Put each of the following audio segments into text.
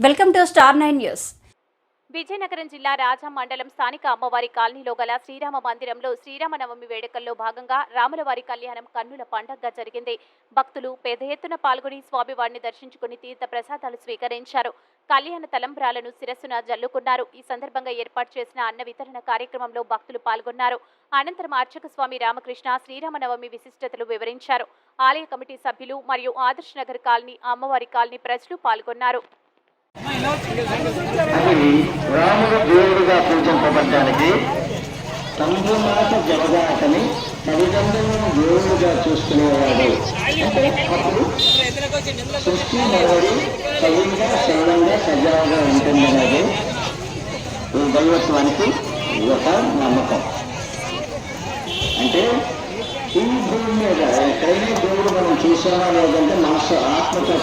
Welcome to star 9 news. Vizianagaram జిల్లా రాజా మండలం స్థానిక అమ్మవారి కాలనీలో గల శ్రీరామ మందిరంలో శ్రీరామనవమి వేడుకల్లో భాగంగా రాములవారి కళ్యాణం కన్నుల పండగగా జరిగింది. భక్తులు పెద్ద ఎత్తున పాల్గొని స్వామివారిని దర్శించుకుని తీర్థ ప్రసాదాలు స్వీకరించారు. కళ్యాణ తలంబ్రాలను శిరస్సున జల్లుకున్నారు. ఈ సందర్భంగా ఏర్పాటు చేసిన అన్న వితరణ కార్యక్రమంలో భక్తులు పాల్గొన్నారు. అనంతరం అర్చక స్వామి రామకృష్ణ శ్రీరామనవమి విశిష్టతలు వివరించారు. ఆలయ కమిటీ సభ్యులు మరియు ఆదర్శ్ నగర్ కాలనీ, అమ్మవారి కాలనీ ప్రజలు పాల్గొన్నారు. రాముడు దేవుడుగా పూజింపబడ్డానికి తండ్రిమాట జగదాటని తల్లిదండ్రులను దేవుడుగా చూసుకునేవాడు. అంటే అప్పుడు సృష్టి నడవడి సవ్యంగా సరళంగా సజావుగా ఉంటుందనేది ఈ దైవత్వానికి ఒక నమ్మకం. అంటే ఈ భూమి మీద ఎక్కడైనా దేవుడు మనం చూసామా లేదంటే మనసు ఆత్మతో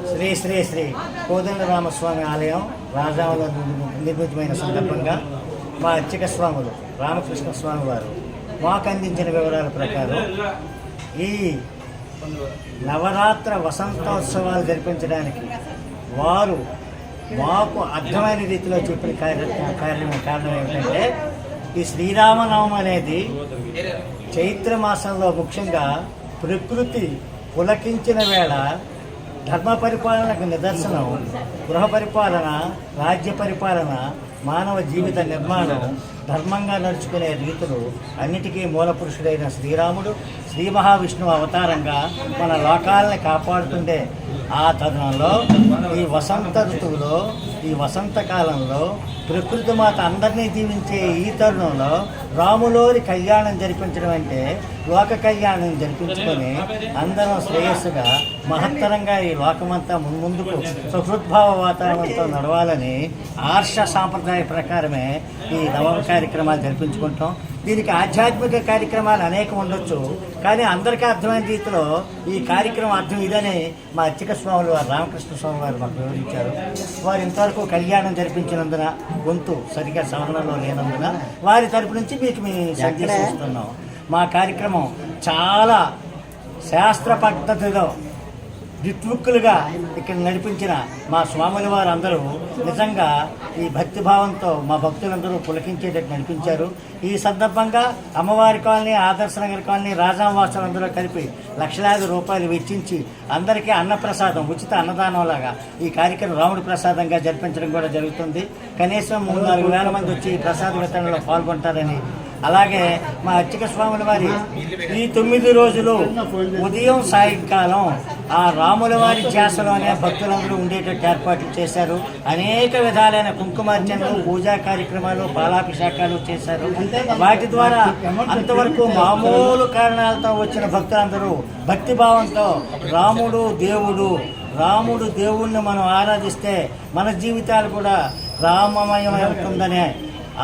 శ్రీ శ్రీ శ్రీ కోదండరామస్వామి ఆలయం రాజాలో నిర్మితమైన సందర్భంగా మా అర్చక స్వాములు రామకృష్ణ స్వామి వారు మాకు అందించిన వివరాల ప్రకారం ఈ నవరాత్ర వసంతోత్సవాలు జరిపించడానికి వారు మాకు అర్థమైన రీతిలో చెప్పిన కారణం ఏమిటంటే ఈ శ్రీరామనవమి అనేది చైత్ర మాసంలో ముఖ్యంగా ప్రకృతి పులకించిన వేళ ధర్మ పరిపాలనకు నిదర్శనం, గృహ పరిపాలన, రాజ్య పరిపాలన, మానవ జీవిత నిర్మాణం, ధర్మంగా నడుచుకునే రీతులు అన్నిటికీ మూల పురుషుడైన శ్రీరాముడు శ్రీ మహావిష్ణువు అవతారంగా మన లోకాలని కాపాడుతుండే ఆ తరుణంలో ఈ వసంత ఋతువులో, ఈ వసంతకాలంలో ప్రకృతి మాత అందరినీ దీవించే ఈ తరుణంలో రాములోని కళ్యాణం జరిపించడం అంటే లోక కళ్యాణం జరిపించుకొని అందరం శ్రేయస్సుగా మహత్తరంగా ఈ లోకమంతా ముందుకు సుహృద్భావ వాతావరణంతో నడవాలని ఆర్ష సాంప్రదాయ ప్రకారమే ఈ నవమ కార్యక్రమాలు జరిపించుకుంటాం. దీనికి ఆధ్యాత్మిక కార్యక్రమాలు అనేకం ఉండొచ్చు, కానీ అందరికీ అర్థమైన రీతిలో ఈ కార్యక్రమం అర్థం ఇదని మా అర్చక స్వాములు వారు రామకృష్ణ స్వామి వారు మాకు వివరించారు. వారు ఇంతవరకు కళ్యాణం జరిపించినందున గొంతు సరిగా సవరణలో లేనందున వారి తరపు నుంచి మీకు సందేశిస్తున్నాం. మా కార్యక్రమం చాలా శాస్త్ర పద్ధతిలో దిట్ముక్కులుగా ఇక్కడ నడిపించిన మా స్వాముల వారు అందరూ నిజంగా ఈ భక్తిభావంతో మా భక్తులందరూ పులకించేటట్టు నడిపించారు. ఈ సందర్భంగా అమ్మవారి కాలనీ, ఆదర్శ నగర్ కాలనీ, రాజావాసులందరూ కలిపి లక్షలాది రూపాయలు వెచ్చించి అందరికీ అన్నప్రసాదం, ఉచిత అన్నదానంలాగా ఈ కార్యక్రమం రాముడి ప్రసాదంగా జరిపించడం కూడా జరుగుతుంది. కనీసం 3-4 వేల మంది వచ్చి ఈ ప్రసాద వితరణలో పాల్గొంటారని, అలాగే మా అర్చక స్వాముల వారి ఈ 9 రోజులు ఉదయం సాయంకాలం ఆ రాముల వారి ధ్యాసలోనే భక్తులందరూ ఉండేటట్టు ఏర్పాట్లు చేశారు. అనేక విధాలైన కుంకుమార్చనలు, పూజా కార్యక్రమాలు, పాలాభిషేకాలు చేశారు. వాటి ద్వారా అంతవరకు మామూలు కారణాలతో వచ్చిన భక్తులందరూ భక్తిభావంతో రాముడు దేవుణ్ణి మనం ఆరాధిస్తే మన జీవితాలు కూడా రామమయమవుతుందనే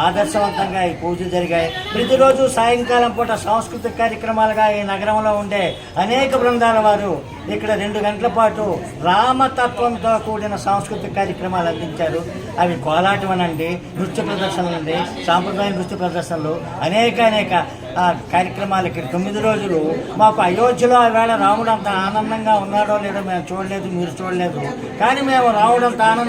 ఆదర్శవంతంగా ఈ పూజలు జరిగాయి. ప్రతిరోజు సాయంకాలం పూట సాంస్కృతిక కార్యక్రమాలుగా ఈ నగరంలో ఉండే అనేక బృందాల వారు ఇక్కడ 2 గంటల పాటు రామతత్వంతో కూడిన సాంస్కృతిక కార్యక్రమాలు అందించారు. అవి కోలాటం అనండి, నృత్య ప్రదర్శనలు అండి, సాంప్రదాయ నృత్య ప్రదర్శనలు, అనేక కార్యక్రమాలు ఇక్కడ 9 రోజులు. మాకు అయోధ్యలో ఆవేళ రాముడు అంత ఆనందంగా ఉన్నాడో లేదో మేము చూడలేదు, మీరు చూడలేదు, కానీ మేము రాముడు అంత ఆనందంగా